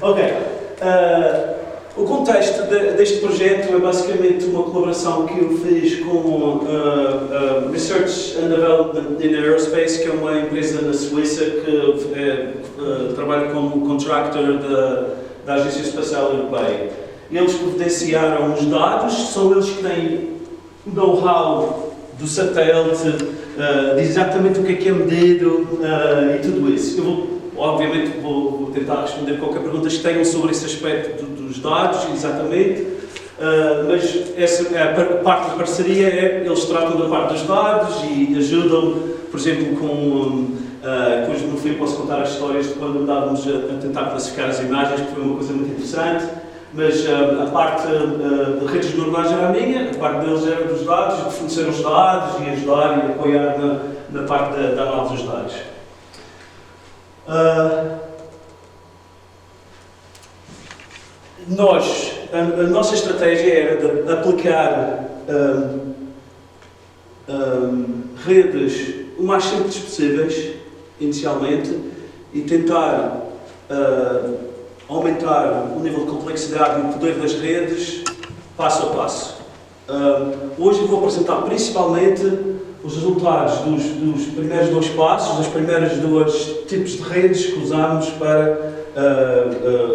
Ok. O contexto deste projeto é basicamente uma colaboração que eu fiz com Research and Development in Aerospace, que é uma empresa na Suíça que trabalha como contractor da Agência Espacial Europeia. Eles providenciaram os dados, são eles que têm o know-how do satélite, de exatamente o que é medido e tudo isso. Eu obviamente vou tentar responder qualquer pergunta que tenham sobre esse aspecto dos dados, exatamente, mas essa a parte da parceria eles tratam da parte dos dados e ajudam, por exemplo, depois no fim posso contar as histórias de quando andávamos a tentar classificar as imagens, que foi uma coisa muito interessante, mas a parte de redes neuronais era a minha, a parte deles era dos dados, de fornecer os dados e ajudar e apoiar na parte da análise dos dados. A nossa estratégia era de aplicar redes o mais simples possíveis, inicialmente, e tentar aumentar o nível de complexidade e o poder das redes passo a passo. Hoje eu vou apresentar principalmente os resultados dos primeiros 2 passos, das primeiras 2 tipos de redes que usamos para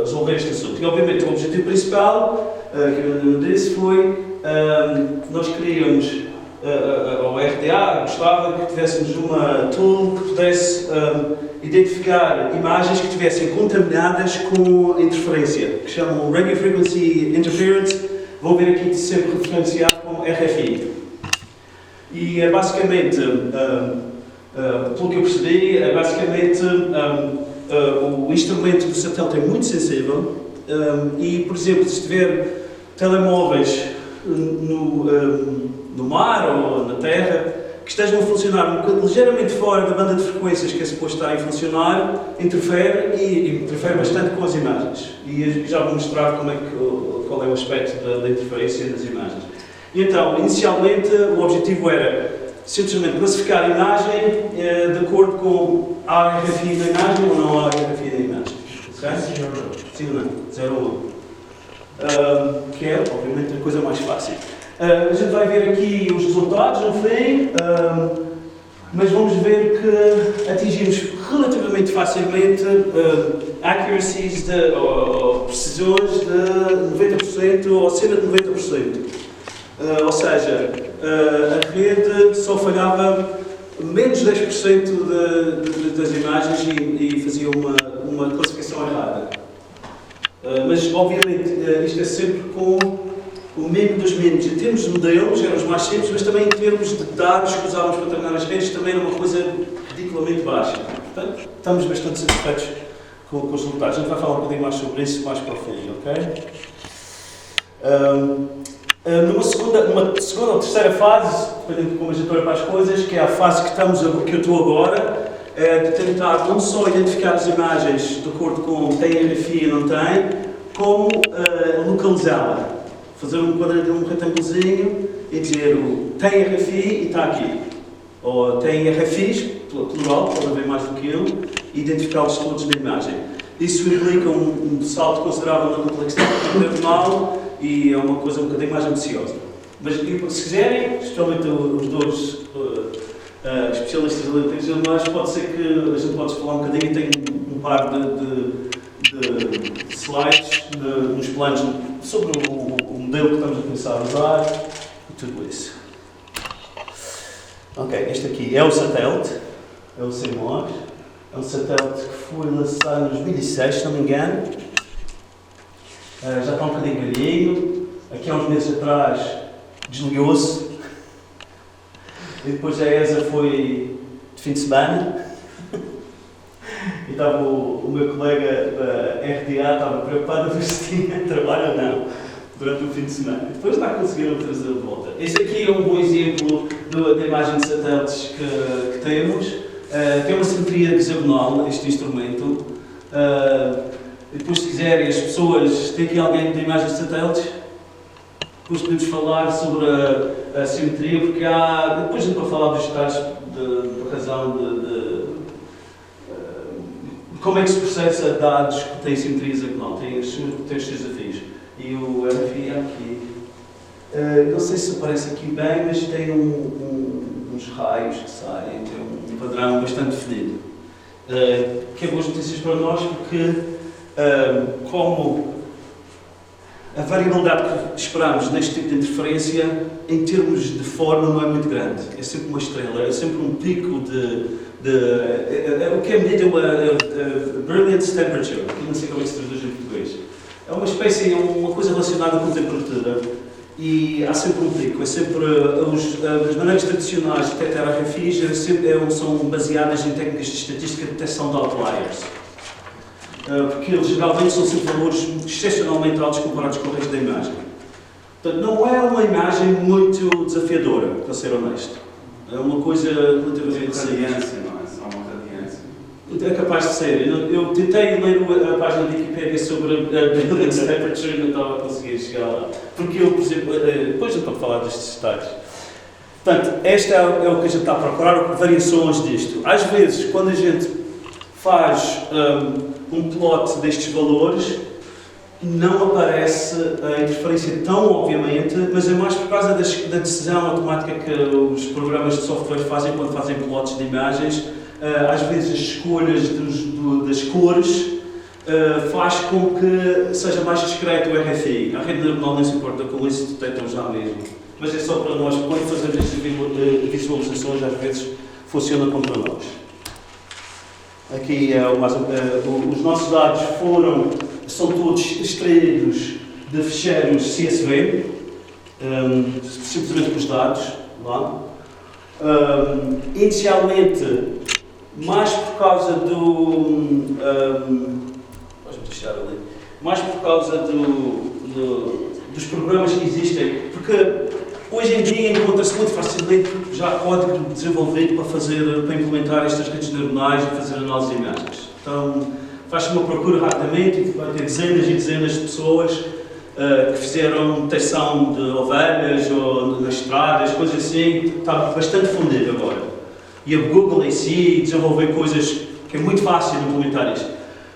resolver este assunto. E obviamente o objetivo principal, que eu disse, foi nós queríamos, o RDA gostava que tivéssemos uma tool que pudesse identificar imagens que estivessem contaminadas com interferência, que chamam Radio Frequency Interference, vou ver aqui sempre referenciado como RFI. E é basicamente, pelo que eu percebi, é basicamente o instrumento do satélite é muito sensível e, por exemplo, se tiver telemóveis no mar ou na terra que estejam a funcionar ligeiramente fora da banda de frequências que é suposto estarem a funcionar, interfere e interfere bastante com as imagens. E já vou mostrar qual é o aspecto da interferência das imagens. E então, inicialmente, o objetivo era simplesmente classificar a imagem de acordo com há RFI na imagem ou não há RFI na imagem. Okay? Sim ou não? 0 ou 1. Que é, obviamente, a coisa mais fácil. A gente vai ver aqui os resultados no fim, mas vamos ver que atingimos relativamente facilmente accuracies ou precisões de 90% ou acima de 90%. Ou seja, a rede só falhava menos 10% das imagens e fazia uma classificação errada. Mas, obviamente, isto é sempre com o mínimo dos mínimos. Em termos de modelos, eram os mais simples, mas também em termos de dados que usávamos para treinar as redes, também era uma coisa ridiculamente baixa. Portanto, estamos bastante satisfeitos com os resultados. A gente vai falar um bocadinho mais sobre isso mais para o fim, ok? Numa segunda ou terceira fase, dependendo de como a gente olha para as coisas, que é a fase que eu estou agora, é de tentar não só identificar as imagens de acordo com tem RFI ou não tem, como localizá-la. Fazer um quadradinho, um retângulozinho e dizer tem RFI e está aqui. Ou tem RFIs, plural, pode haver mais do que um, e identificá-los todos na imagem. Isso implica um salto considerável na complexidade neuronal e é uma coisa um bocadinho mais ambiciosa. Mas se quiserem, especialmente os dois especialistas em inteligência neuronais, pode ser que a gente pode falar um bocadinho e tem um par de slides nos planos sobre o modelo que estamos a pensar a usar e tudo isso. Ok, este aqui é o satélite, é o CMOS, é um satélite que foi lançado em 2006, se não me engano. Já está um bocadinho velhinho, aqui há uns meses atrás desligou-se e depois a ESA foi de fim de semana e estava o meu colega da RDA estava preocupado a ver se tinha trabalho ou não durante o fim de semana. Depois lá conseguiram trazer de volta. Este aqui é um bom exemplo da imagem de satélites que temos. Tem uma simetria hexagonal, este instrumento. Depois, se quiserem, as pessoas, tem aqui alguém de imagens de satélites? Depois podemos falar sobre a simetria, porque depois a gente vai falar dos detalhes da razão de como é que se processa dados que têm simetrias ou que não, tem os seus desafios. E o RFI aqui, não sei se aparece aqui bem, mas tem uns raios que saem, tem um padrão bastante definido. Que é boas notícias para nós, porque como a variabilidade que esperamos neste tipo de interferência, em termos de forma, não é muito grande. É sempre uma estrela, é sempre um pico o que é medido é brilliance temperature, não sei como é que se traduz em português. É uma espécie, uma coisa relacionada com temperatura e há sempre um pico. É sempre, as maneiras tradicionais de detectar RFIs são baseadas em técnicas de estatística de detecção de outliers. Porque eles geralmente são sempre valores excepcionalmente altos comparados com o resto da imagem. Portanto, não é uma imagem muito desafiadora, para ser honesto. É uma coisa relativamente radiância, não é? Só uma radiância. É capaz de ser. Eu tentei ler a página da Wikipedia sobre a brilliance temperature e não estava a conseguir chegar lá. Porque eu, por exemplo, depois eu estou a falar destes detalhes. Portanto, esta é o que a gente está a procurar, variações disto. Às vezes, quando a gente faz um plot destes valores, não aparece a interferência tão obviamente, mas é mais por causa da decisão automática que os programas de software fazem quando fazem plots de imagens. Às vezes as escolhas das cores faz com que seja mais discreto o RFI. A rede neuronal não se importa com isso, detectam já mesmo. Mas é só para nós, quando fazemos estas visualizações, às vezes funciona contra nós. Aqui os nossos dados são todos extraídos de ficheiros CSV, simplesmente com os dados lá. Inicialmente, mais por causa dos programas que existem, porque hoje em dia encontra-se muito facilmente já código desenvolvido para implementar estas redes neuronais e fazer análise de imagens. Então, faz-se uma procura rapidamente e vai ter dezenas e dezenas de pessoas que fizeram detecção de ovelhas ou nas estradas, coisas assim. Está bastante fundido agora. E a Google em si desenvolveu coisas que é muito fácil implementar isto.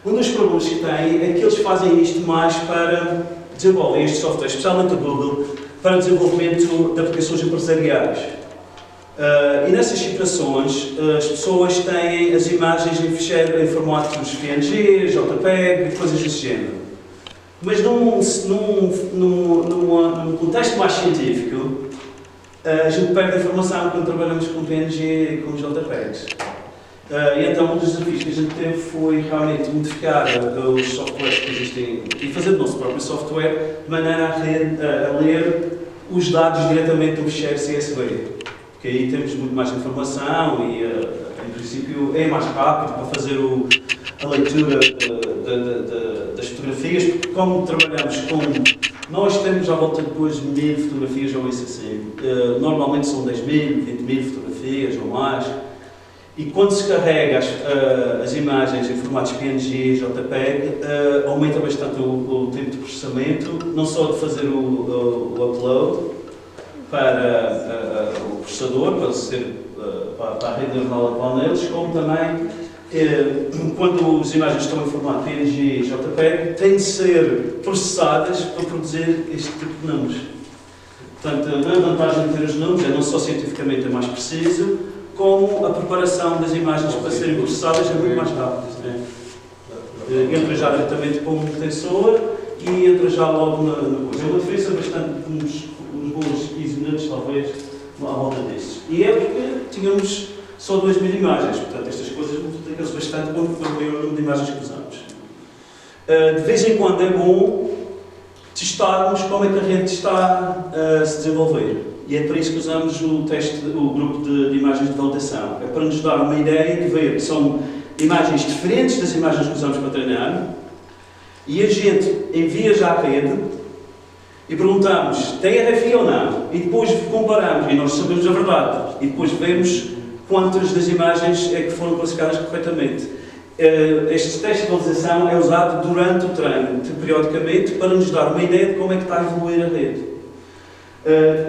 Um dos problemas que tem é que eles fazem isto mais para desenvolver este software, especialmente a Google, para desenvolvimento de aplicações empresariais. E nessas situações, as pessoas têm as imagens em ficheiro em formatos PNG, JPEG, coisas desse género. Mas num contexto mais científico, a gente perde a informação quando trabalhamos com PNG e com JPEGs. E então um dos desafios que a gente teve foi realmente modificar os softwares que existem e fazer o nosso próprio software de maneira a ler os dados diretamente do ficheiro CSV. Porque aí temos muito mais informação e, em princípio, é mais rápido para fazer a leitura das fotografias, porque como trabalhamos com... Nós temos à volta de 2.000 fotografias ou isso assim. Normalmente são 10.000, 20.000 fotografias ou mais. E quando se carrega as imagens em formatos PNG e JPEG, aumenta bastante o tempo de processamento, não só de fazer o upload para o processador, para a rede neuronal atual neles, como também quando as imagens estão em formato PNG e JPEG, têm de ser processadas para produzir este tipo de números. Portanto, a vantagem de ter os números é não só cientificamente é mais preciso, como a preparação das imagens para serem processadas é muito mais rápida. Entra já diretamente para um tensor e entra já logo na coisa. É uma diferença bastante, uns bons 15 minutos talvez, à volta disso. E é porque tínhamos só 2.000 imagens, portanto estas coisas multiplicam-se bastante com o maior número de imagens que usamos. De vez em quando é bom testarmos como é que a rede está a se desenvolver. E é para isso que usamos o grupo de imagens de validação. É para nos dar uma ideia de ver que são imagens diferentes das imagens que usamos para treinar e a gente envia já à rede e perguntamos, tem RFI ou não? E depois comparamos, e nós sabemos a verdade, e depois vemos quantas das imagens é que foram classificadas corretamente. Este teste de validação é usado durante o treino, periodicamente, para nos dar uma ideia de como é que está a evoluir a rede.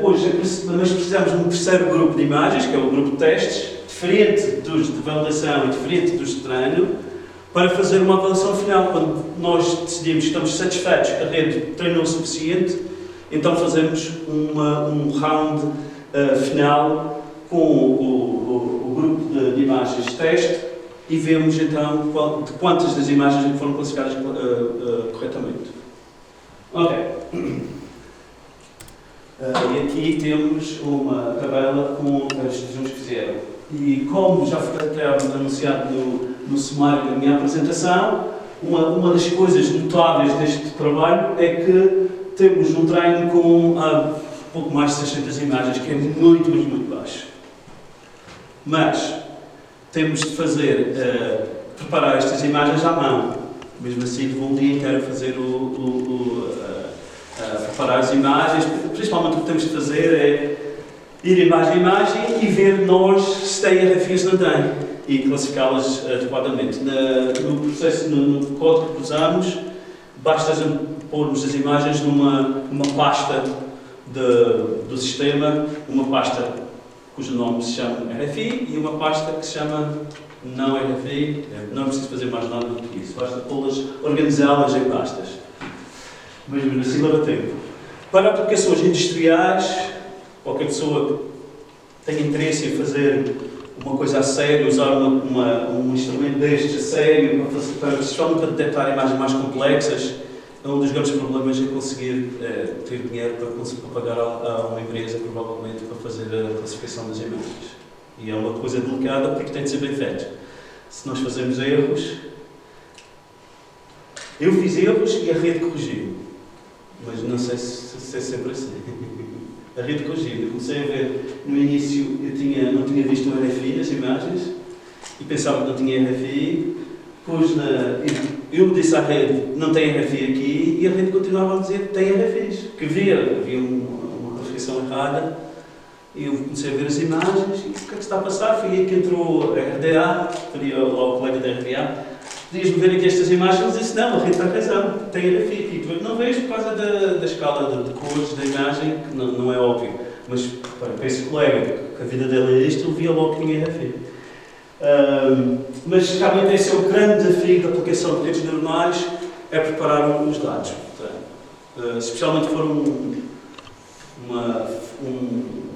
Mas precisamos de um terceiro grupo de imagens, que é o grupo de testes, diferente dos de validação e diferente dos de treino, para fazer uma avaliação final. Quando nós decidimos que estamos satisfeitos que a rede treinou o suficiente, então fazemos um round final com o grupo de imagens de teste e vemos então de quantas das imagens foram classificadas corretamente. Ok. E aqui temos uma tabela com as decisões que fizeram. E como já foi até anunciado no sumário da minha apresentação, uma das coisas notáveis deste trabalho é que temos um treino com pouco mais de 600 imagens, que é muito baixo. Mas temos de preparar estas imagens à mão. Mesmo assim, levou um dia inteiro a fazer preparar as imagens. Principalmente o que temos de fazer é ir imagem a imagem e ver nós se têm RFIs ou não têm e classificá-las adequadamente. No processo, no código que usamos, basta pormos as imagens numa pasta do sistema, uma pasta cujo nome se chama RFI e uma pasta que se chama não RFI. Não é preciso fazer mais nada do que isso, basta organizá-las em pastas. Mas mesmo assim leva tempo. Para aplicações industriais, qualquer pessoa que tenha interesse em fazer uma coisa a sério, usar um instrumento destes a sério, especialmente para detectar imagens mais complexas, um dos grandes problemas é conseguir ter dinheiro para pagar a uma empresa, provavelmente, para fazer a classificação das imagens. E é uma coisa delicada porque tem de ser bem feito. Se nós fazemos erros, eu fiz erros e a rede corrigiu. Mas não sei se é sempre assim. A rede corrigiu. Eu comecei a ver, no início, não tinha visto o RFI nas imagens e pensava que não tinha RFI. Depois eu disse à rede, não tem RFI aqui, e a rede continuava a dizer que tem RFIs. Que havia uma classificação errada. E eu comecei a ver as imagens e o que é que está a passar? Foi aí que entrou a RDA, faria lá o colega da RDA. Podias-me ver aqui estas imagens e disse, não, a rede está a razão, tem RFI aqui. Não vejo por causa da escala de cores da imagem, que não é óbvio. Mas para esse colega, que a vida dele é isto, ele via logo que tinha RFI. Mas realmente esse é o grande desafio da aplicação de redes neuronais, é preparar os dados. Portanto, especialmente se for um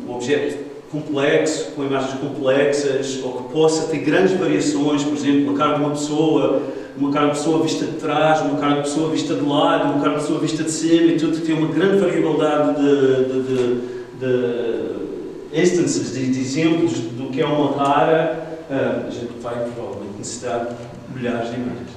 objeto complexo, com imagens complexas, ou que possa ter grandes variações, por exemplo, uma cara de uma cara de pessoa vista de trás, uma cara de pessoa vista de lado, uma cara de pessoa vista de cima, e tudo que tem uma grande variabilidade de instances, de exemplos do que é uma cara, a gente vai provavelmente necessitar de milhares de imagens.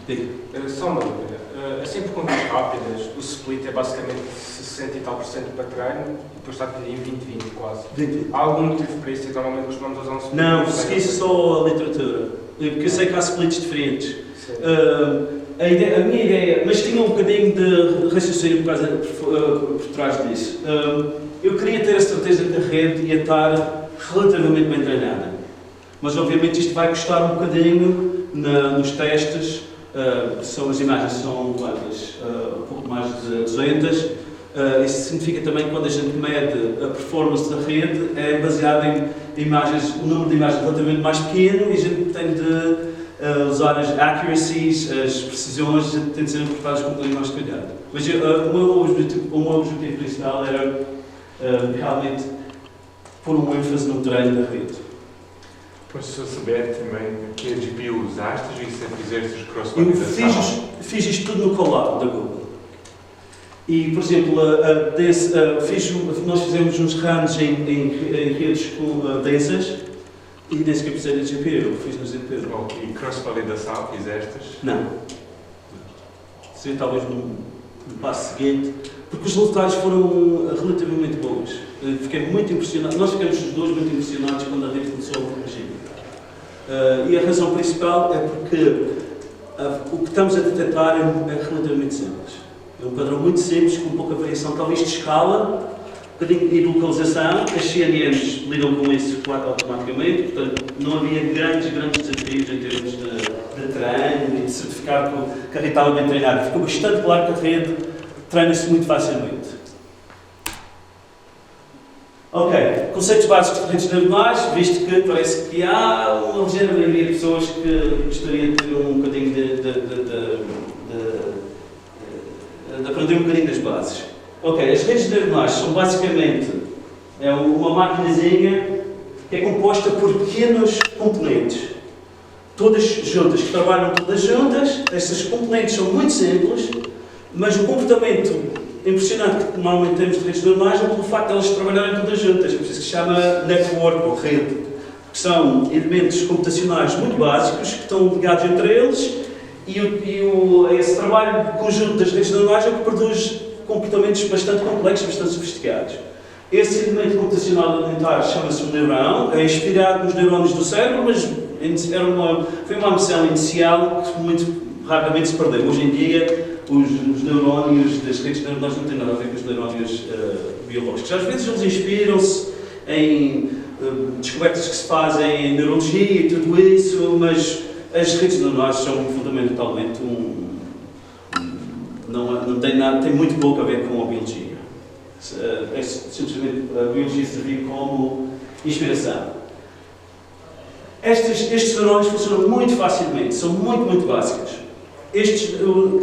Só uma dúvida. Assim, por contas rápidas, o split é basicamente 60 e tal % para treino e depois está dividido em 20-20 quase. 20. Há algum motivo para isso? Normalmente costumamos usar um split? Não, segui só a literatura, porque eu sei que há splits diferentes. A minha ideia, mas tinha um bocadinho de raciocínio por trás disso. Eu queria ter a certeza que a rede ia estar relativamente bem treinada, mas obviamente isto vai custar um bocadinho nos testes. As imagens são quantas? Um pouco mais de 200. Isso significa também que quando a gente mede a performance da rede é baseado em imagens, o número de imagens relativamente mais pequeno, e a gente tem de usar as accuracies, as precisões, a gente tem de ser importadas com um bocadinho mais de cuidado. Mas o meu objetivo principal era realmente pôr um ênfase no treino da rede. Posso saber também que GPU usaste e se fizeste cross-validação? Eu fiz isto tudo no Colab da Google. E, por exemplo, nós fizemos uns runs em redes densas e nem sequer precisei de GPU, eu fiz no GPU. E cross-validação fizestes? Não. Seria talvez no passo seguinte, porque os resultados foram relativamente bons. Fiquei muito impressionado, nós ficamos os dois muito impressionados quando a rede começou a corrigir. E a razão principal é porque o que estamos a detectar é relativamente simples. É um padrão muito simples, com pouca variação, talvez de escala, um bocadinho de localização. As CNNs lidam com isso automaticamente, portanto não havia grandes desafios em termos de treino e de certificar que a rede estava bem treinada. Ficou bastante claro que a rede treina-se muito facilmente. Ok, conceitos básicos de redes neuronais, visto que parece que há uma ligeira maioria de pessoas que gostaria de ter um bocadinho de aprender um bocadinho das bases. Ok, as redes neuronais são basicamente uma maquinazinha que é composta por pequenos componentes, todas juntas, que trabalham todas juntas. Estas componentes são muito simples, mas o comportamento impressionante que normalmente temos de redes neuronais é pelo facto de elas trabalharem todas juntas. É por isso que se chama network ou rede, que são elementos computacionais muito básicos que estão ligados entre eles e esse trabalho conjunto das redes neuronais é o que produz comportamentos bastante complexos, bastante sofisticados. Esse elemento computacional elementar chama-se um neurão, é inspirado nos neurónios do cérebro, mas foi uma missão inicial que muito rapidamente se perdeu. Hoje em dia, os neurónios das redes neuronais não têm nada a ver com os neurónios biológicos. Às vezes eles inspiram-se em descobertas que se fazem em neurologia e tudo isso, mas as redes neuronais são fundamentalmente não tem nada, tem muito pouco a ver com a biologia. Simplesmente a biologia serviu como inspiração. Estes neurónios funcionam muito facilmente, são muito básicos.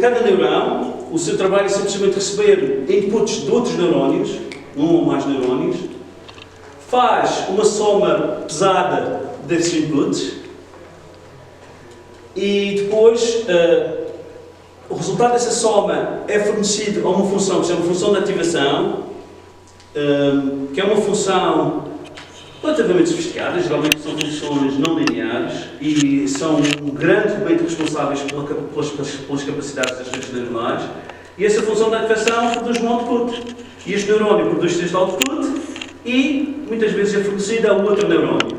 Cada neurão, o seu trabalho é simplesmente receber inputs de outros neurónios, um ou mais neurónios, faz uma soma pesada desses inputs e depois o resultado dessa soma é fornecido a uma função que se chama função de ativação, que é uma função relativamente sofisticada, geralmente são funções não lineares e são grandemente responsáveis pelas capacidades das redes neuronais. E essa função de ativação produz um output. E este neurónio produz este output e muitas vezes é fornecida a outro neurónio.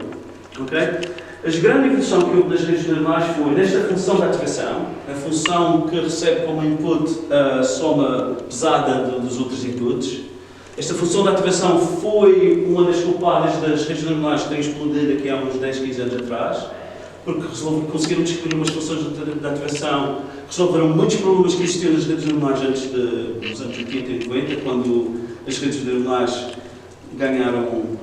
Okay? A grande evolução que houve nas redes neuronais foi nesta função de ativação, a função que recebe como input a soma pesada dos outros inputs. Esta função de ativação foi uma das culpadas das redes neuronais que têm explodido aqui há uns 10, 15 anos atrás, porque conseguiram descobrir umas funções de ativação que resolveram muitos problemas que existiam nas redes neuronais antes dos anos 80 e 90, quando as redes neuronais ganharam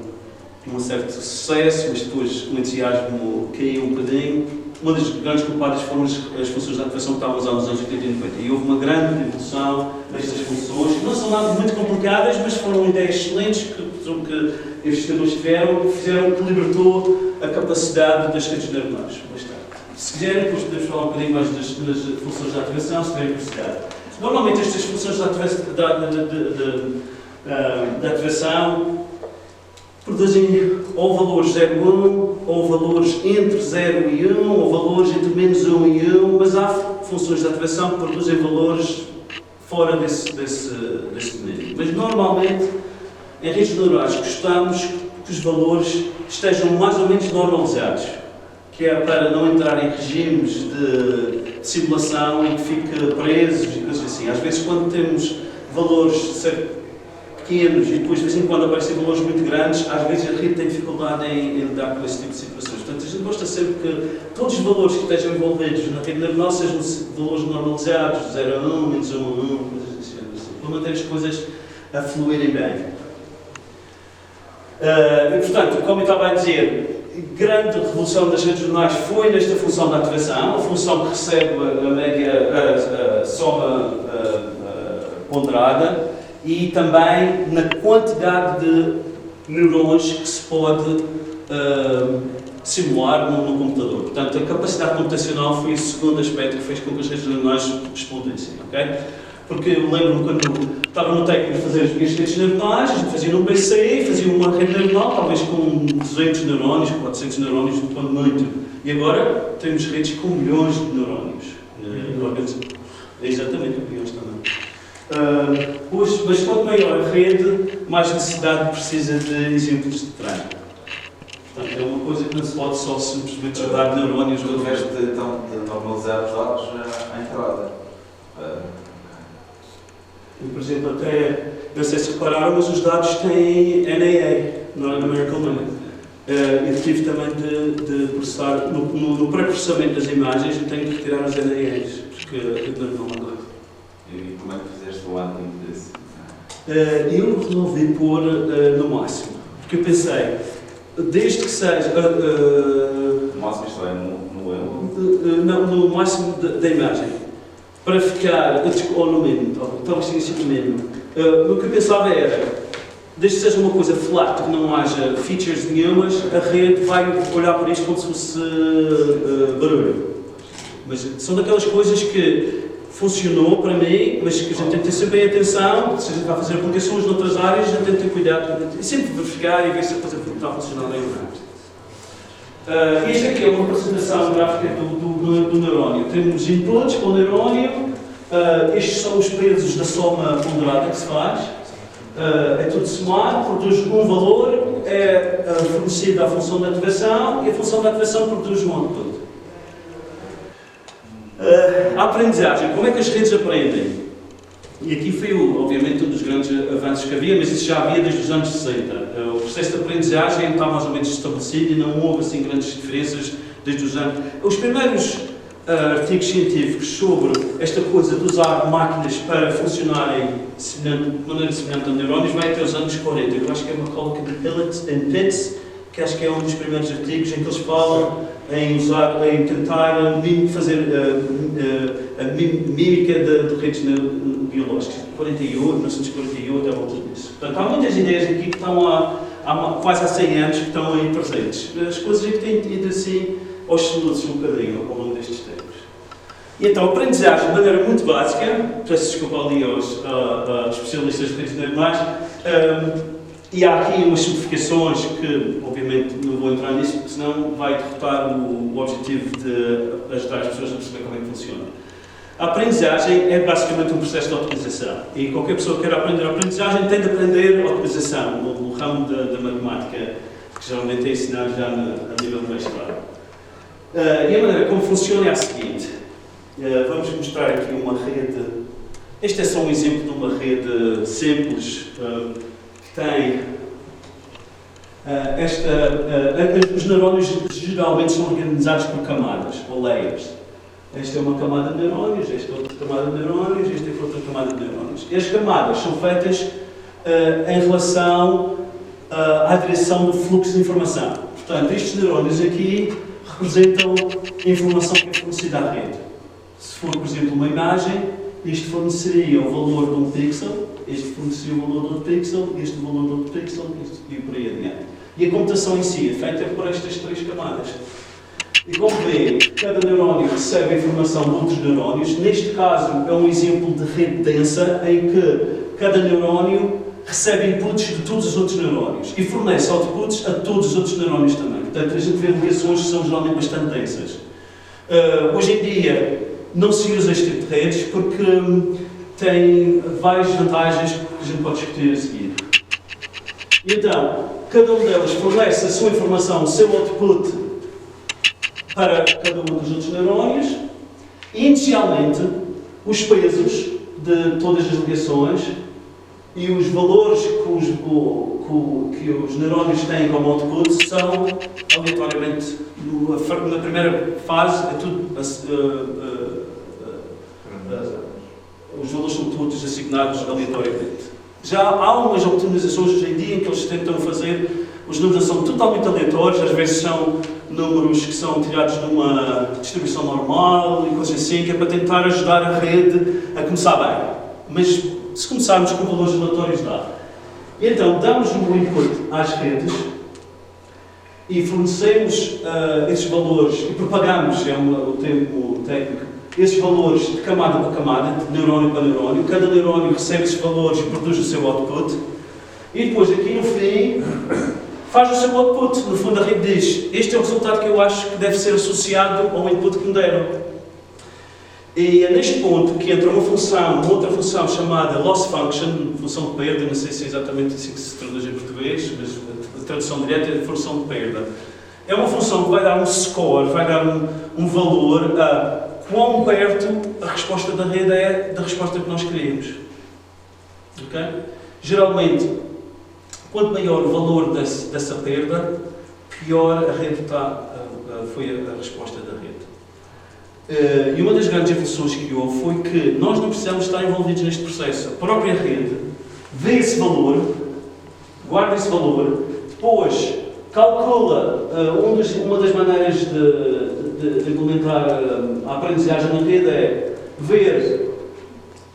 um certo sucesso, mas depois o entusiasmo caiu um bocadinho. Uma das grandes culpadas foram as funções de ativação que estavam usadas nos anos 80 e 90. E houve uma grande evolução destas funções, que não são nada muito complicadas, mas foram ideias excelentes que investigadores tiveram, que libertou a capacidade das redes neuronais. Se quiserem, depois podemos falar um bocadinho mais das funções de ativação, se tiverem curiosidade. Normalmente estas funções de ativação produzem ou valores 0 e 1, ou valores entre 0 e 1, ou valores entre menos 1 e 1, mas há funções de ativação que produzem valores fora desse domínio. Mas normalmente, em redes neurais, gostamos que os valores estejam mais ou menos normalizados, que é para não entrar em regimes de simulação e que fique presos e coisas assim. Às vezes, quando temos valores pequenos e depois de vez em quando aparecem valores muito grandes, às vezes a rede tem dificuldade em lidar com esse tipo de situações. Portanto, a gente gosta sempre que todos os valores que estejam envolvidos na rede neuronal sejam valores normalizados, 0 a 1, menos 1 a 1, coisas assim, para manter as coisas a fluírem bem. E portanto, como eu estava a dizer, a grande revolução das redes neuronais foi nesta função de ativação, a função que recebe a soma ponderada, e também na quantidade de neurões que se pode simular no computador. Portanto, a capacidade computacional foi o segundo aspecto que fez com que as redes neuronais explodissem. Okay? Porque eu lembro-me quando estava no técnico a fazer as minhas redes neuronais, a gente fazia num PC, fazia uma rede neuronal, talvez com 200 neurónios, 400 neurónios, quando muito. E agora temos redes com milhões de neurónios. Exatamente, milhões também. Mas quanto maior a rede, mais necessidade precisa de exemplos de treino. Portanto, é uma coisa que não se pode só simplesmente jogar neurónios no resto de normalizar os dados à entrada. Por exemplo, até, não sei se repararam, mas os dados têm NAA, Non-Numerical Limit. Eu tive também de processar, no pré-processamento das imagens, eu tenho de retirar os NAAs, porque a rede não é doida. E como é que fizeste o admin disso? Eu resolvi pôr no máximo. Porque eu pensei, desde que seja... O máximo isto é no no máximo da imagem, para ficar, ou no mínimo, talvez tenha sido no mínimo. O que eu pensava era, desde que seja uma coisa flat, que não haja features nenhumas, a rede vai olhar para isto como se fosse barulho. Mas são daquelas coisas que funcionou para mim, mas que a gente tem que ter sempre em atenção, se a gente vai fazer aplicações noutras áreas, a gente tem que ter cuidado, e sempre verificar e ver se a coisa está funcionando bem ou não. Isto aqui é uma representação gráfica do neurónio. Temos inputs para o neurónio, estes são os pesos da soma ponderada que se faz, é tudo somado, produz um valor, é fornecida a função de ativação e a função de ativação produz um output. A aprendizagem, como é que as redes aprendem? E aqui foi, obviamente, um dos grandes avanços que havia, mas isso já havia desde os anos 60. O processo de aprendizagem está mais ou menos estabelecido e não houve assim grandes diferenças desde os anos... Os primeiros artigos científicos sobre esta coisa de usar máquinas para funcionarem de maneira semelhante a neurónios vai até os anos 40. Eu acho que é uma cola de Pillett and Pitts, que acho que é um dos primeiros artigos em que eles falam em tentar fazer a mímica de redes biológicas. 1948, à volta disso. Portanto, há muitas ideias aqui que estão há quase há 100 anos que estão aí presentes. As coisas é que têm ido assim oscilando-se um bocadinho ao longo destes tempos. E então, a aprendizagem de maneira muito básica, peço desculpa ali aos especialistas de redes neuronais, e há aqui umas simplificações que, obviamente, não vou entrar nisso, porque senão vai derrotar o objetivo de ajudar as pessoas a perceber como é que funciona. A aprendizagem é basicamente um processo de otimização. E qualquer pessoa que queira aprender a aprendizagem tem de aprender a otimização, no ramo da matemática, que geralmente é ensinado já a nível de mestrado. E a maneira como funciona é a seguinte. Vamos mostrar aqui uma rede. Este é só um exemplo de uma rede simples, que tem os neurónios geralmente são organizados por camadas, ou layers. Esta é uma camada de neurónios, esta é outra camada de neurónios, esta é outra camada de neurónios. E as camadas são feitas em relação à direção do fluxo de informação. Portanto, estes neurónios aqui representam a informação que é fornecida à rede. Se for, por exemplo, uma imagem, isto forneceria o valor de um pixel, este forneceria o valor de outro pixel, este o valor de outro pixel, e por aí adiante. E a computação em si é feita por estas três camadas. E como vê, cada neurónio recebe a informação de outros neurónios. Neste caso, é um exemplo de rede densa, em que cada neurónio recebe inputs de todos os outros neurónios e fornece outputs a todos os outros neurónios também. Portanto, a gente vê ligações que são geralmente bastante densas. Hoje em dia, não se usa este tipo de redes porque tem várias vantagens que a gente pode discutir a seguir. E então, cada uma delas fornece a sua informação, o seu output para cada um dos outros neurónios e, inicialmente, os pesos de todas as ligações e os valores que os neurónios têm como output são, aleatoriamente, na primeira fase, é tudo, os valores são todos assignados aleatoriamente. Já há umas optimizações hoje em dia em que eles tentam fazer, os números são totalmente aleatórios, às vezes são números que são tirados de uma distribuição normal e coisas assim, que é para tentar ajudar a rede a começar bem. Mas se começarmos com valores aleatórios dá. E então damos um input às redes e fornecemos esses valores e propagamos, é o termo técnico, esses valores de camada para camada, de neurónio para neurónio. Cada neurónio recebe esses valores e produz o seu output. E depois aqui no fim faz o seu output. No fundo a rede diz, este é o resultado que eu acho que deve ser associado ao input que me deram. E é neste ponto que entra uma outra função chamada loss function, função de perda, não sei se é exatamente assim que se traduz em português, mas a tradução direta é função de perda. É uma função que vai dar um score, vai dar um valor a quão perto a resposta da rede é da resposta que nós queríamos. Okay? Geralmente, quanto maior o valor dessa perda, pior a rede foi a resposta da rede. E uma das grandes evoluções que houve foi que nós não precisamos estar envolvidos neste processo. A própria rede vê esse valor, guarda esse valor, Depois, calcula uma das maneiras de implementar a aprendizagem na rede é ver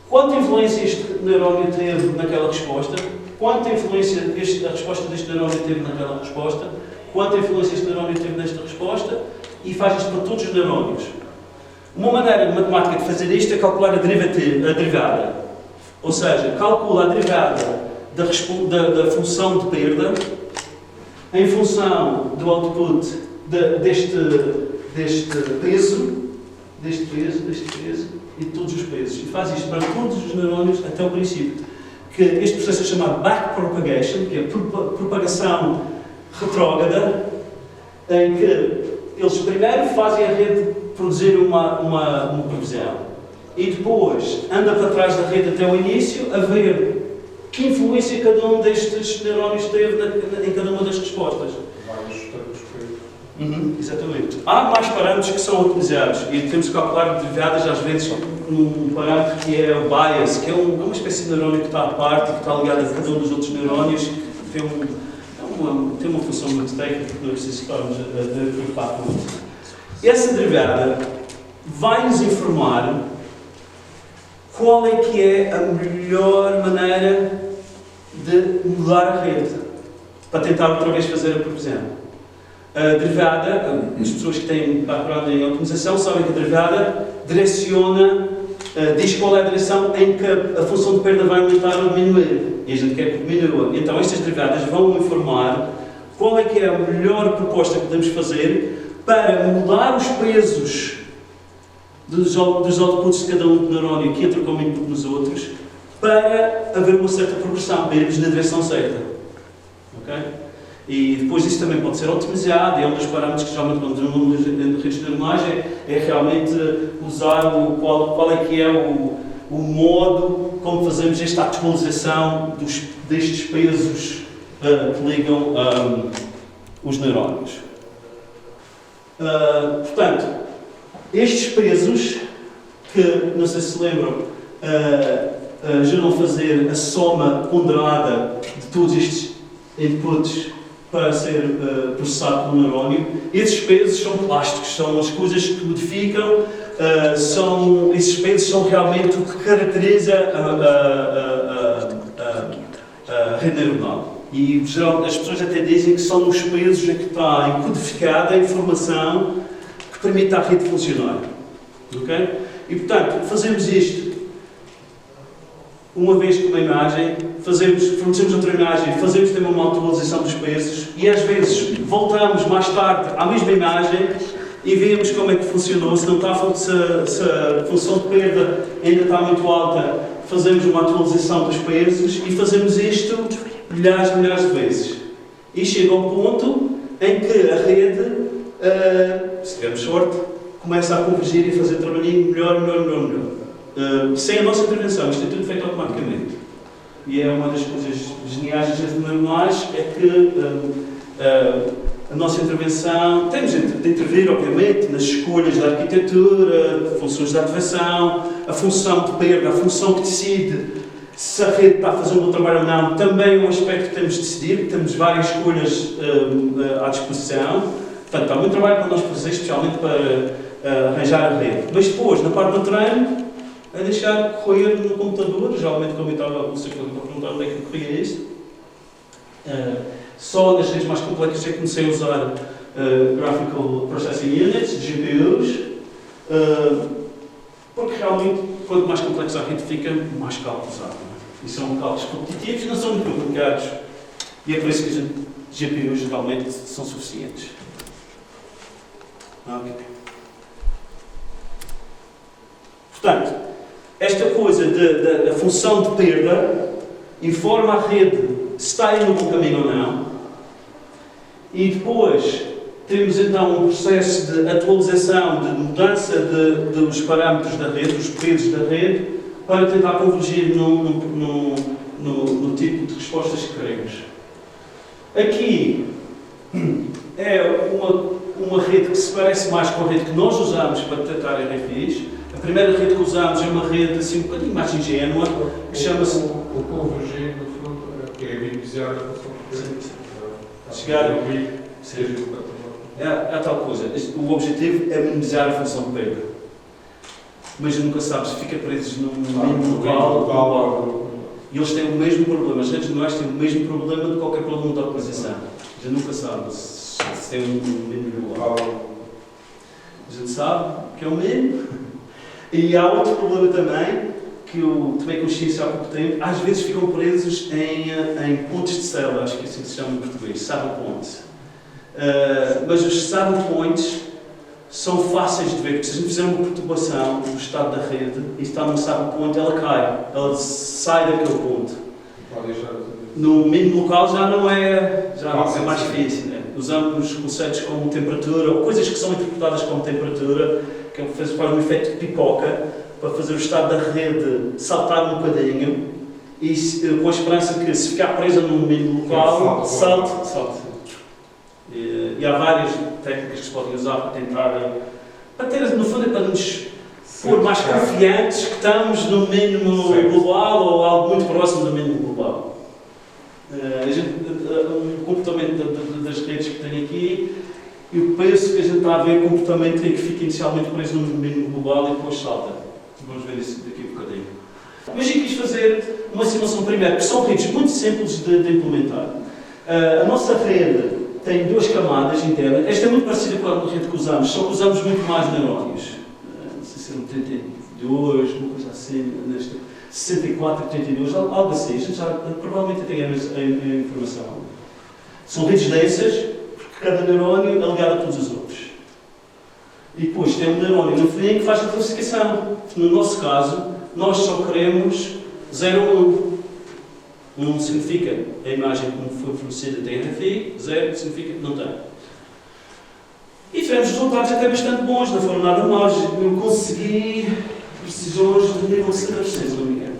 quanta influência este neurónio teve naquela resposta, quanta influência a resposta deste neurónio teve naquela resposta, quanta influência este neurónio teve nesta resposta, e faz isto para todos os neurónios. Uma maneira matemática de fazer isto é calcular a derivada. Ou seja, calcula a derivada da função de perda em função do output deste peso e de todos os pesos. E faz isto para todos os neurónios até o princípio. Que este processo é chamado backpropagation, que é propagação retrógrada, em que eles primeiro fazem a rede produzir uma previsão e depois anda para trás da rede até o início a ver que influência cada um destes neurónios teve em cada uma das respostas. Vários termos. Exatamente. Há mais parâmetros que são utilizados e temos que calcular derivadas às vezes num parâmetro que é o bias, que é uma espécie de neurónio que está à parte e que está ligado a cada um dos outros neurónios, que tem uma função muito técnica que não é preciso estarmos a preocupar com isso. Essa derivada vai-nos informar qual é que é a melhor maneira de mudar a rede, para tentar outra vez fazer a previsão. A derivada, as pessoas que têm background em otimização sabem que a derivada direciona, diz qual é a direção em que a função de perda vai aumentar ou diminuir. E a gente quer que diminua. Então estas derivadas vão informar qual é que é a melhor proposta que podemos fazer para mudar os pesos dos outputs de cada um do neurónio que entra como input nos outros, para haver uma certa progressão, para irmos na direção certa. Okay? E depois isso também pode ser otimizado, e é um dos parâmetros que geralmente quando desenvolvemos em redes neuronais é realmente usar qual é que é o modo como fazemos esta atualização destes pesos que ligam os neurónios. Portanto, estes pesos, que não sei se lembram, ajudam a fazer a soma ponderada de todos estes inputs para ser processado pelo neurónio. Esses pesos são plásticos, são as coisas que modificam, esses pesos são realmente o que caracteriza a rede neuronal. E as pessoas até dizem que são os pesos em que está codificada a informação que permite à rede funcionar. Okay? E portanto, fazemos isto uma vez com uma imagem, fornecemos outra imagem, fazemos também uma atualização dos pesos e às vezes voltamos mais tarde à mesma imagem e vemos como é que funcionou, se a função de perda ainda está muito alta, fazemos uma atualização dos pesos e fazemos isto milhares e milhares de vezes. E chega ao ponto em que a rede, se tivermos sorte, começa a convergir e fazer trabalhinho melhor. Sem a nossa intervenção, isto é tudo feito automaticamente. E é uma das coisas geniais das redes neuronais, é que a nossa intervenção, temos de intervir, obviamente, nas escolhas da arquitetura, funções de ativação, a função de perda, a função que decide se a rede está a fazer um bom trabalho ou não, também é um aspecto que temos de decidir, temos várias escolhas à disposição. Portanto, há muito trabalho para nós fazer, especialmente para arranjar a rede. Mas depois, na parte do treino, é deixar correr no computador, geralmente como eu estava a perguntar onde é que corria isto. Só nas redes mais complexas é que comecei a usar Graphical Processing Units, GPUs, porque realmente, quanto mais complexa a rede fica, mais cálculos há. E são cálculos competitivos, não são muito complicados. E é por isso que as GPUs geralmente são suficientes. Okay. Portanto, esta coisa da função de perda informa a rede se está indo no bom caminho ou não. E depois temos então um processo de atualização, de mudança dos parâmetros da rede, dos pesos da rede, para tentar convergir no tipo de respostas que queremos. Aqui é uma rede que se parece mais com a rede que nós usamos para detectar RFIs. A primeira rede que usamos é uma rede assim um bocadinho mais ingênua, que chama-se... O convergir, no fundo, é divisar a função de perda. chegar. Seja É tal coisa. O objetivo é minimizar a função de perda. Mas nunca sabes, fica preso num mínimo local. E eles têm o mesmo problema, as redes neurais têm o mesmo problema de qualquer problema de optimização. A gente nunca sabe se tem um mínimo local. A gente sabe que é o mínimo. E há outro problema também, que eu tomei consciência há pouco tempo, às vezes ficam presos em pontos de célula, acho que é assim que se chama em português, saddle points. Mas os saddle points são fáceis de ver, porque se a gente fizer uma perturbação do estado da rede e está num saddle point, ela cai, ela sai daquele ponto. No mínimo local já é mais difícil. Né? Usamos conceitos como temperatura, ou coisas que são interpretadas como temperatura, que faz um efeito de pipoca, para fazer o estado da rede saltar um bocadinho, e com a esperança que, se ficar presa num mínimo local, salte. E há várias técnicas que se podem usar para tentar, no fundo, é para nos pôr mais confiantes que estamos no mínimo global ou algo muito próximo do mínimo global. O comportamento das redes que tenho aqui, eu penso que a gente está a ver comportamento em que fica inicialmente preso no mínimo global e depois salta. Vamos ver isso daqui a bocadinho. Mas eu quis fazer uma simulação primeiro, porque são redes muito simples de implementar. A nossa rede tem duas camadas internas. Esta é muito parecida com a rede que usamos, só que usamos muito mais neurónios. Não sei se eram 32, uma coisa assim, nesta 64, 32, algo assim. A gente já provavelmente tem a informação. São redes densas, porque cada neurónio é ligado a todos os outros. E depois tem um neurónio no fim que faz a classificação. No nosso caso, nós só queremos 0 ou 1. 1 significa a imagem como foi fornecida tem RFI, 0 significa que não tem. E tivemos resultados até bastante bons, não foram nada maus. Eu consegui precisões do nível de 70%, se não me engano.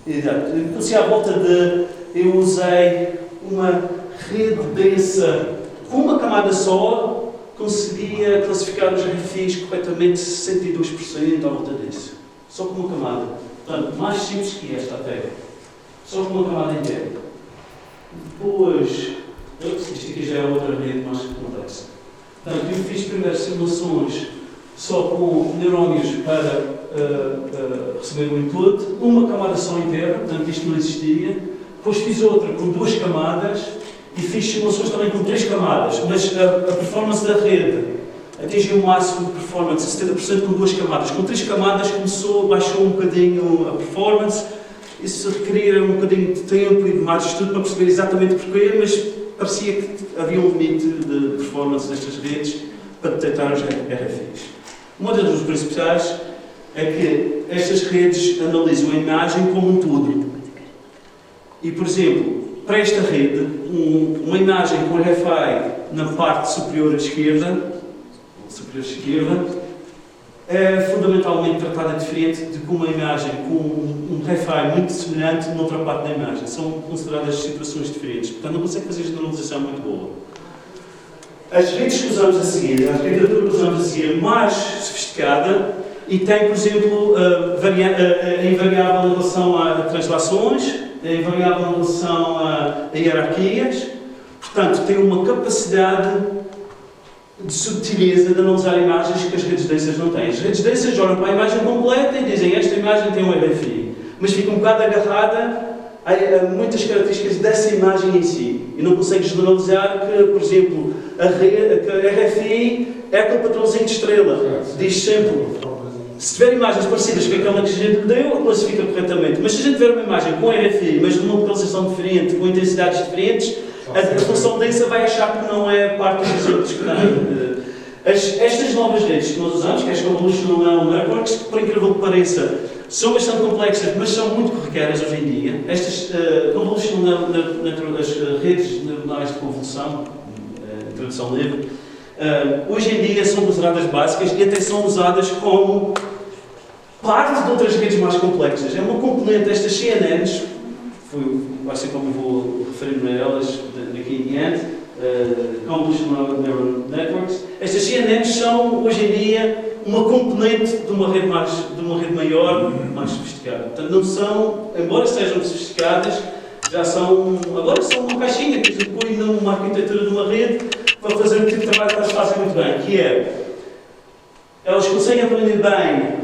Exato. Então, à volta de. Eu usei uma rede densa com uma camada só, conseguia classificar os RFIs corretamente 62% à volta disso. Só com uma camada. Portanto, mais simples que esta até. Só com uma camada inteira. Depois, isto aqui já é outra rede mais complexa. Portanto, eu fiz primeiro simulações só com neurónios para receber o input, uma camada só inteira, portanto isto não existia. Depois fiz outra com 2 camadas e fiz simulações também com 3 camadas, mas a performance da rede atingiu o máximo de performance, 70% com 2 camadas. Com 3 camadas baixou um bocadinho a performance. Isso requeria um bocadinho de tempo e de mais estudo para perceber exatamente porquê, mas parecia que havia um limite de performance destas redes para detectar os RFIs. Uma das razões principais é que estas redes analisam a imagem como um todo. E, por exemplo, para esta rede, uma imagem com RFI na parte superior à esquerda, é fundamentalmente tratada diferente de que uma imagem com um RFI muito semelhante noutra parte da imagem. São consideradas situações diferentes. Portanto, não consegue fazer generalização muito boa. As redes que usamos a seguir, a arquitetura que usamos a seguir é mais sofisticada e tem, por exemplo, é invariável em relação a translações, é invariável em relação a hierarquias. Portanto, tem uma capacidade de subtileza de analisar imagens que as redes densas não têm. As redes densas olham para a imagem completa e dizem esta imagem tem um RFI, mas fica um bocado agarrada a muitas características dessa imagem em si. E não consegue generalizar que, por exemplo, a RFI é aquele padrãozinho de estrela. Diz sempre, se tiver imagens parecidas com aquela que a gente deu, classifica corretamente. Mas se a gente tiver uma imagem com RFI, mas de uma localização diferente, com intensidades diferentes, a função densa vai achar que não é parte dos exemplos que tem. Estas novas redes que nós usamos, que é as Convolutional Networks, que, por incrível que pareça, são bastante complexas, mas são muito corriqueiras hoje em dia. Estas as redes neuronais de convolução, tradução livre, hoje em dia são consideradas básicas e até são usadas como parte de outras redes mais complexas. É uma componente destas CNNs, vai ser como eu vou referir-me a elas daqui em diante, Convolutional Neural Networks. Estas CNNs são, hoje em dia, uma componente de uma rede maior, mais sofisticada. Portanto, não são, embora sejam sofisticadas, agora são uma caixinha que a gente põe numa arquitetura de uma rede para fazer o tipo de trabalho que elas fazem muito bem, que é, elas conseguem aprender bem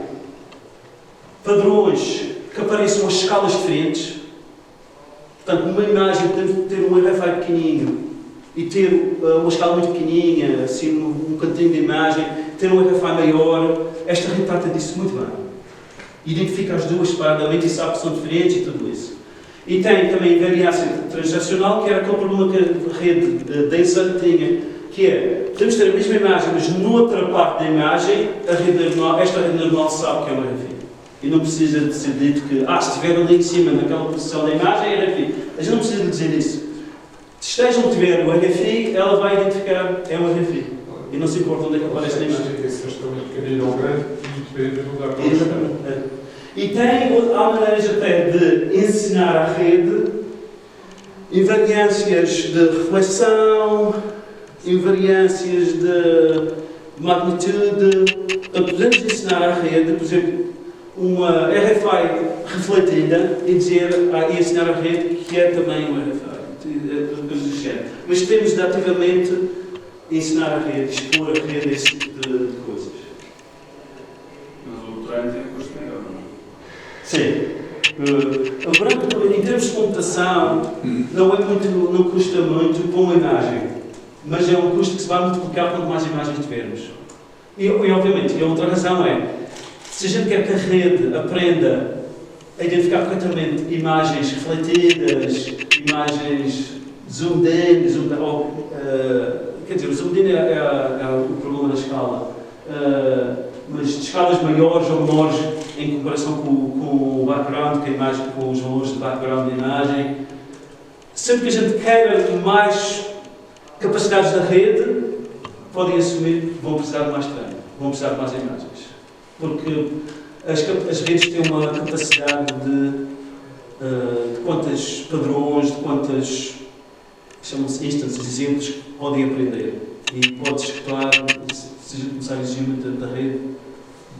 padrões que apareçam a escalas diferentes. Portanto, numa imagem podemos ter um RFI pequenininho e ter uma escala muito pequenininha, assim, um cantinho de imagem, ter um RFI maior. Esta rede trata disso muito bem. Identifica as duas separadamente e sabe que são diferentes e tudo isso. E tem também variância transacional, que era aquele problema que a rede densa tinha, que é, podemos ter a mesma imagem, mas noutra parte da imagem, esta rede neuronal sabe que é um RFI. E não precisa de ser dito que, se estiver ali em cima, naquela posição da imagem, é RFI. A gente não precisa de dizer isso. Se esteja onde tiver o RFI, ela vai identificar é um RFI. E não se importa onde é que aparece na imagem. Se estão pequenino ou grande, depende do lugar. Exatamente. E há maneiras até de ensinar à rede invariâncias de reflexão, invariâncias de magnitude. Podemos ensinar à rede, por exemplo, uma RFI refletida e e ensinar à rede que é também um RFI. Mas temos de ativamente ensinar a rede, expor a rede esse tipo de coisas. Mas o treino tem custo maior, não é? Sim. Em termos de computação, não custa muito com uma imagem, mas é um custo que se vai multiplicar quanto mais imagens tivermos. E obviamente, a outra razão é, se a gente quer que a rede aprenda a identificar corretamente imagens refletidas, imagens zoomed in, quer dizer, o zoomed in é o problema da escala, mas de escalas maiores ou menores em comparação com o background, com os valores de background da imagem. Sempre que a gente queira mais capacidades da rede, podem assumir que vão precisar de mais treino, vão precisar de mais imagens. Porque as redes têm uma capacidade de quantos padrões, de quantas, chamam-se instances, exemplos que podem aprender. E pode-se escutar, se a gente começar a exigir muito da rede,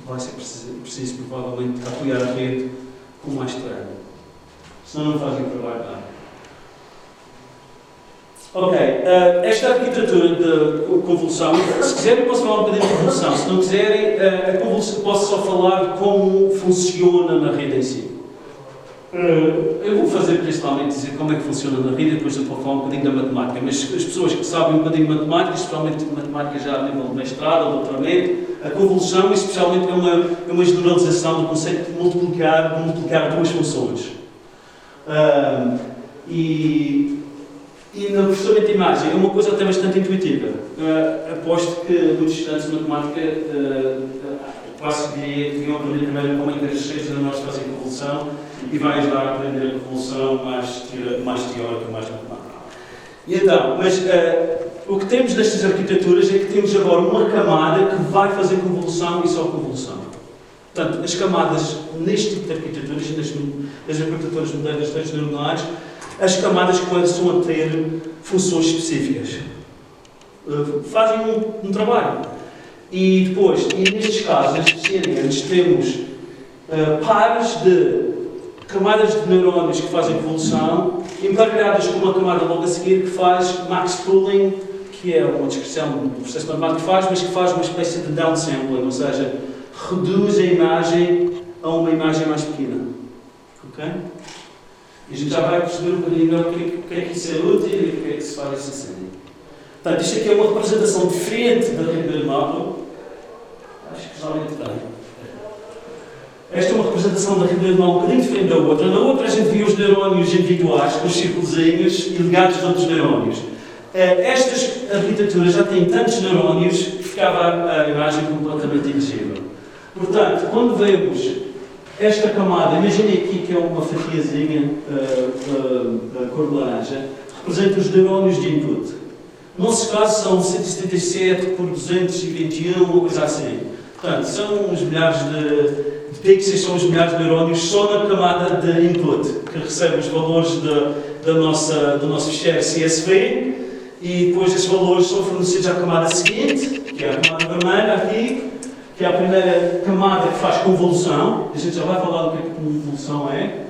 vai ser preciso provavelmente apoiar a rede com mais treino. Senão não fazem o trabalho nada. Ok, esta arquitetura de convolução, se quiserem posso falar um bocadinho de convolução, se não quiserem, a convolução, posso só falar de como funciona na rede em si. Eu vou fazer principalmente dizer como é que funciona na rede e depois eu vou falar um bocadinho da matemática, mas as pessoas que sabem um bocadinho de matemática, especialmente matemática já a nível de mestrado ou doutoramento, a convolução especialmente é uma generalização do conceito de multiplicar duas funções. E no processamento de imagem é uma coisa até bastante intuitiva. Aposto que muitos estudantes de matemática quase que deviam aprender primeiro como é que as redes nós fazem convolução e vai ajudar a aprender a convolução mais teórica, mais matemática. E então, mas o que temos nestas arquiteturas é que temos agora uma camada que vai fazer convolução e só convolução. Portanto, as camadas neste tipo de arquiteturas, nas arquiteturas modernas das redes neuronais, as camadas começam a ter funções específicas. Fazem um trabalho. E depois, nestes casos, nestes CNNs, temos pares de camadas de neurónios que fazem convolução, embaralhadas com uma camada logo a seguir que faz max pooling, que é uma descrição do processo matemático que faz, mas que faz uma espécie de downsampling, ou seja, reduz a imagem a uma imagem mais pequena. Ok? E a gente já vai perceber um bocadinho melhor o que é que isso é útil e o que é que se faz assim. Portanto, isto aqui é uma representação diferente da rede neuronal. Acho que realmente tem. Esta é uma representação da rede neuronal um bocadinho diferente da outra. Na outra a gente via os neurónios individuais com os círculozinhos e ligados a outros neurónios. Estas arquiteturas já têm tantos neurónios que ficava a imagem completamente ilegível. Portanto, quando vemos esta camada, imaginem aqui que é uma fatiazinha cor de laranja, representa os neurónios de input. No nosso caso são 177 por 221, uma coisa assim. Portanto, são os milhares de pixels, são os milhares de neurónios só na camada de input, que recebe os valores do nosso ficheiro CSV, e depois esses valores são fornecidos à camada seguinte, que é a camada vermelha aqui, que que é a primeira camada que faz convolução, a gente já vai falar do que convolução é,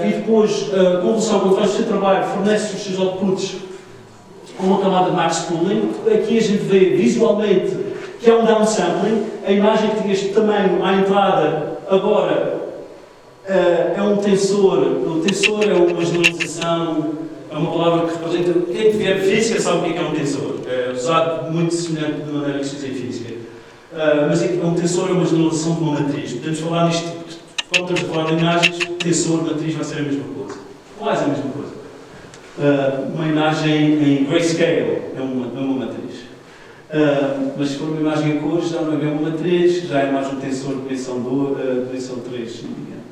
e depois a convolução, quando faz o seu trabalho, fornece os seus outputs com uma camada de max pooling. Aqui a gente vê visualmente que é um downsampling, a imagem que tinha este tamanho à entrada, agora é um tensor. O tensor é uma generalização, é uma palavra que representa, quem tiver física sabe o que é um tensor, é usado muito semelhante de maneira que se usa em física. Mas um tensor é uma generalização de uma matriz. Podemos falar nisto, quando estamos a falar de imagens, tensor, matriz vai ser a mesma coisa. Quase a mesma coisa. Uma imagem em grayscale é uma matriz. Mas se for uma imagem em cores, já não é bem uma matriz, já é mais um tensor de dimensão 3, se não me engano.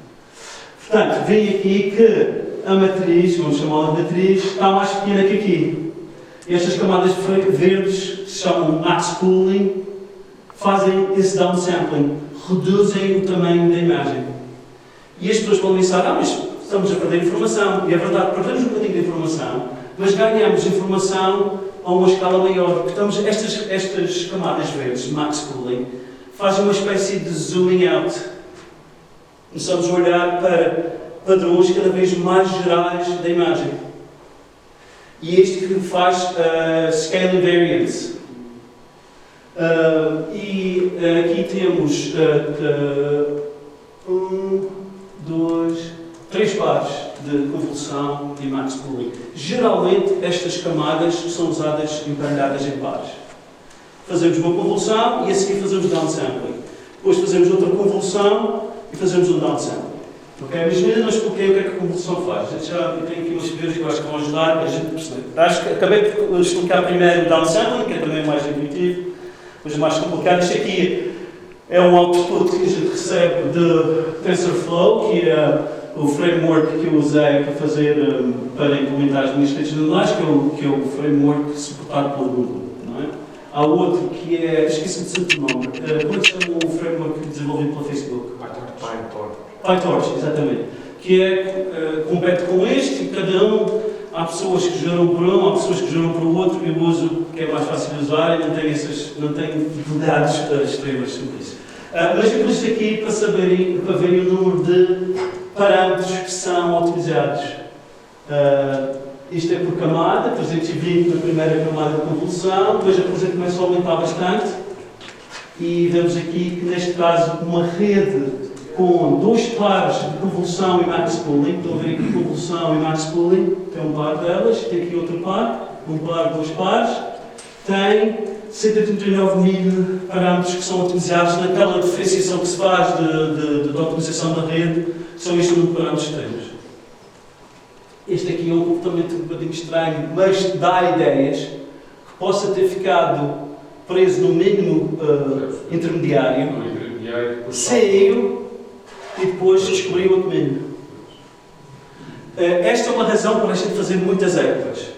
Portanto, veem aqui que a matriz, vamos chamá-la de matriz, está mais pequena que aqui. Estas camadas verdes se chamam max pooling, fazem esse downsampling, reduzem o tamanho da imagem. E as pessoas podem pensar, mas estamos a perder informação. E é verdade, perdemos um bocadinho de informação, mas ganhamos informação a uma escala maior. Portanto, estas camadas verdes, max pooling, fazem uma espécie de zooming out. Começamos a olhar para padrões cada vez mais gerais da imagem. E este que faz scaling variance. E aqui temos 3 pares de convolução e max pooling. Geralmente estas camadas são usadas emparelhadas em pares. Fazemos uma convolução e a seguir fazemos downsampling. Depois fazemos outra convolução e fazemos um downsampling. Okay? Mas ainda não expliquei o que é que a convolução faz. Eu tenho aqui umas figuras que eu acho que vão ajudar a gente a perceber. Acho que acabei de explicar primeiro o downsampling, que é também mais intuitivo, mas mais complicado. Isto aqui é um output que a gente recebe de TensorFlow, que é o framework que eu usei para fazer, para implementar as minhas redes neurais, que é o framework suportado pelo Google. Não é? Há outro que é, esqueci de ser o nome, como é que se chama o framework desenvolvido pela Facebook? PyTorch, exatamente. Que compete com este e cada há pessoas que geram por um, há pessoas que geram por outro, eu uso que é mais fácil de usar e não tenho dados extremas sobre isso. Mas eu pus aqui para verem o número de parâmetros que são otimizados. Isto é por camada, 320 na primeira camada de convolução, depois a coisa começa a aumentar bastante e vemos aqui que neste caso uma rede com 2 pares de convolução e max pooling, estão a ver aqui convolução e max pooling, tem um par delas, tem aqui outro par, 2 pares, tem 139.000 parâmetros que são otimizados naquela diferenciação que se faz de otimização da rede, são estes número de parâmetros que temos. Este aqui é um comportamento um bocadinho estranho, mas dá ideias que possa ter ficado preso no mínimo intermediário, saiu e depois descobriu outro mínimo. Esta é uma razão para a gente fazer muitas épocas,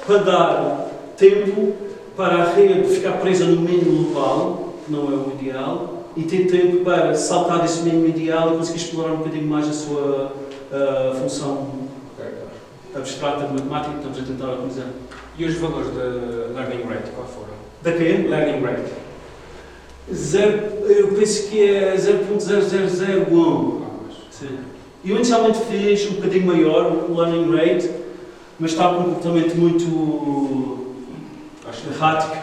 para dar tempo para a rede ficar presa no mínimo local, que não é o ideal, e ter tempo para saltar desse mínimo ideal e conseguir explorar um bocadinho mais a sua função abstrata de matemática que estamos a tentar otimizar. E os valores da learning rate, qual foram? Da quê? Learning rate. Eu penso que é 0.0001. Sim. Eu inicialmente fiz um bocadinho maior o learning rate, mas estava com um comportamento muito errático.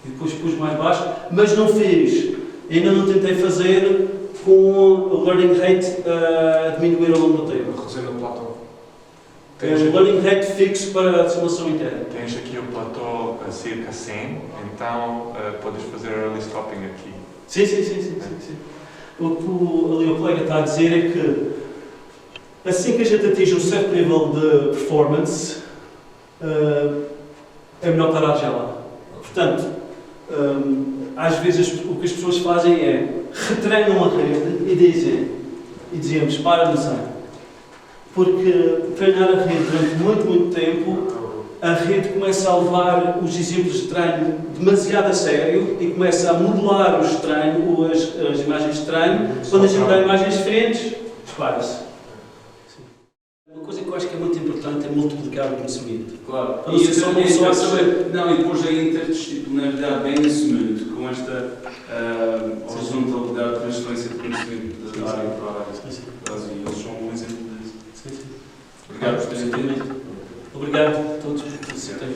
E depois pus mais baixo, mas não fiz. Ainda não tentei fazer com o learning rate a diminuir ao longo do tempo. Reduzir no platô. É um learning rate fixo para a simulação interna. Tens aqui o platô a cerca 100, então podes fazer early stopping aqui. Sim. O que ali o colega está a dizer é que assim que a gente atinge um certo nível de performance, é melhor parar já lá. Portanto, às vezes o que as pessoas fazem é retreinam a rede e dizemos para no 100. Porque treinar a rede durante muito tempo, a rede começa a levar os exemplos de treino demasiado a sério e começa a modelar as imagens de treino. Quando a gente dá imagens diferentes, espalha-se. Uma coisa que eu acho que é muito importante é multiplicar o conhecimento. Claro. Para não ser só uma pessoa a saber. Não, e depois a interdisciplinaridade bem assumido, com esta horizontalidade, transferência de conhecimento da área para a área. E eles são um exemplo disso. Sim, sim. Obrigado por terem vindo. Obrigado a todos por terem.